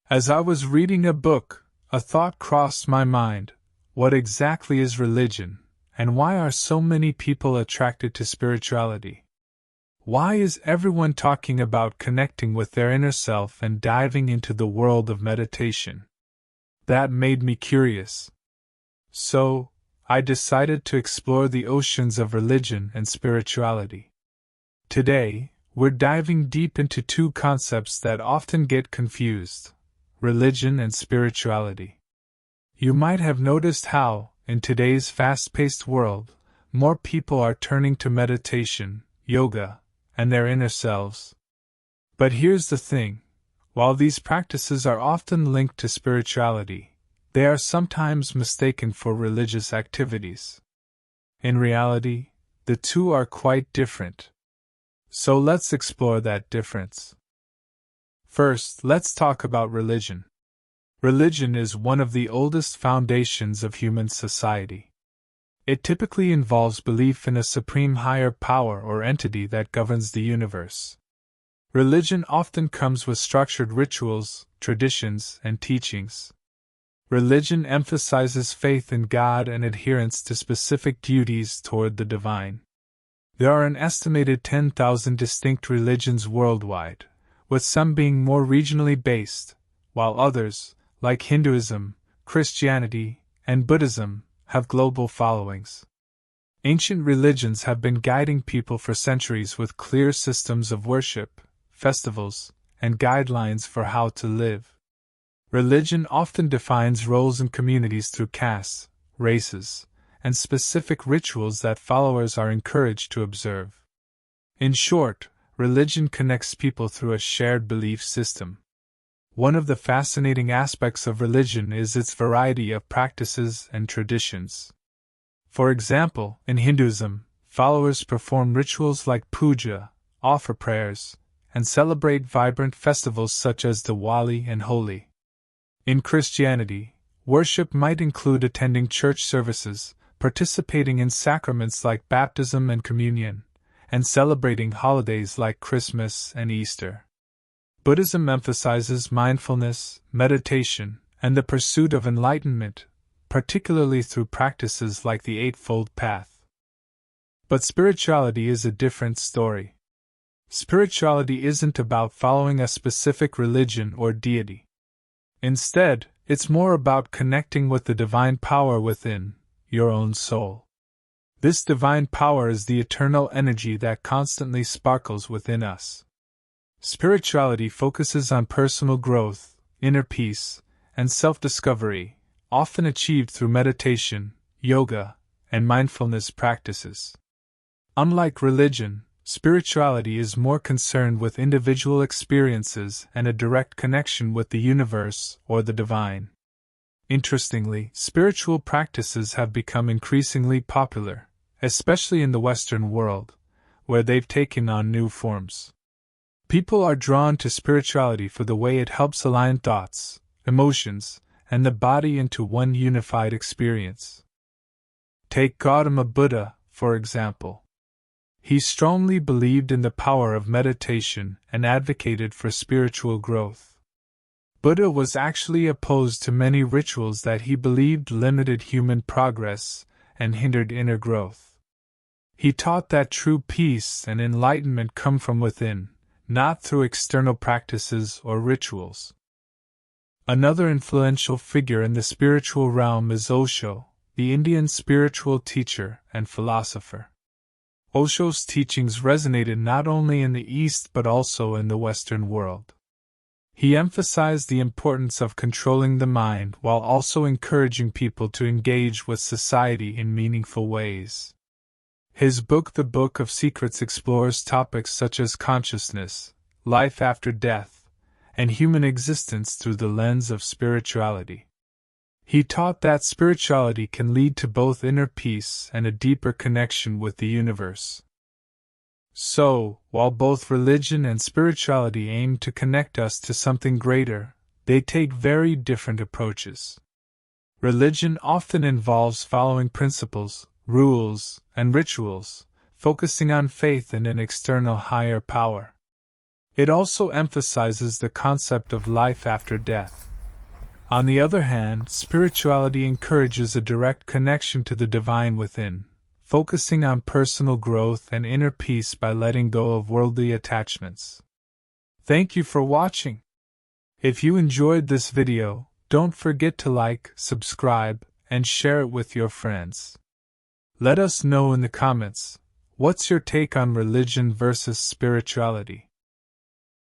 As I was reading a book, a thought crossed my mind: what exactly is religion, and why are so many people attracted to spirituality? Why is everyone talking about connecting with their inner self and diving into the world of meditation? That made me curious. So, I decided to explore the oceans of religion and spirituality. Today, we're diving deep into two concepts that often get confused: religion and spirituality. You might have noticed how, in today's fast-paced world, more people are turning to meditation, yoga, and their inner selves. But here's the thing: while these practices are often linked to spirituality, they are sometimes mistaken for religious activities. In reality, the two are quite different. So let's explore that difference. First, let's talk about religion. Religion is one of the oldest foundations of human society. It typically involves belief in a supreme higher power or entity that governs the universe. Religion often comes with structured rituals, traditions, and teachings. Religion emphasizes faith in God and adherence to specific duties toward the divine. There are an estimated 10,000 distinct religions worldwide, with some being more regionally based, while others, like Hinduism, Christianity, and Buddhism, have global followings. Ancient religions have been guiding people for centuries with clear systems of worship, festivals, and guidelines for how to live. Religion often defines roles in communities through castes, races, and specific rituals that followers are encouraged to observe. In short, religion connects people through a shared belief system. One of the fascinating aspects of religion is its variety of practices and traditions. For example, in Hinduism, followers perform rituals like puja, offer prayers, and celebrate vibrant festivals such as Diwali and Holi. In Christianity, worship might include attending church services, participating in sacraments like baptism and communion, and celebrating holidays like Christmas and Easter. Buddhism emphasizes mindfulness, meditation, and the pursuit of enlightenment, particularly through practices like the Eightfold Path. But spirituality is a different story. Spirituality isn't about following a specific religion or deity. Instead, it's more about connecting with the divine power within your own soul. This divine power is the eternal energy that constantly sparkles within us. Spirituality focuses on personal growth, inner peace, and self-discovery, often achieved through meditation, yoga, and mindfulness practices. Unlike religion, spirituality is more concerned with individual experiences and a direct connection with the universe or the divine. Interestingly, spiritual practices have become increasingly popular, especially in the Western world, where they've taken on new forms. People are drawn to spirituality for the way it helps align thoughts, emotions, and the body into one unified experience. Take Gautama Buddha, for example. He strongly believed in the power of meditation and advocated for spiritual growth. Buddha was actually opposed to many rituals that he believed limited human progress and hindered inner growth. He taught that true peace and enlightenment come from within, not through external practices or rituals. Another influential figure in the spiritual realm is Osho, the Indian spiritual teacher and philosopher. Osho's teachings resonated not only in the East but also in the Western world. He emphasized the importance of controlling the mind while also encouraging people to engage with society in meaningful ways. His book, The Book of Secrets, explores topics such as consciousness, life after death, and human existence through the lens of spirituality. He taught that spirituality can lead to both inner peace and a deeper connection with the universe. So, while both religion and spirituality aim to connect us to something greater, they take very different approaches. Religion often involves following principles, rules, and rituals, focusing on faith in an external higher power. It also emphasizes the concept of life after death. On the other hand, spirituality encourages a direct connection to the divine within, focusing on personal growth and inner peace by letting go of worldly attachments. Thank you for watching. If you enjoyed this video, don't forget to like, subscribe, and share it with your friends. Let us know in the comments, what's your take on religion versus spirituality?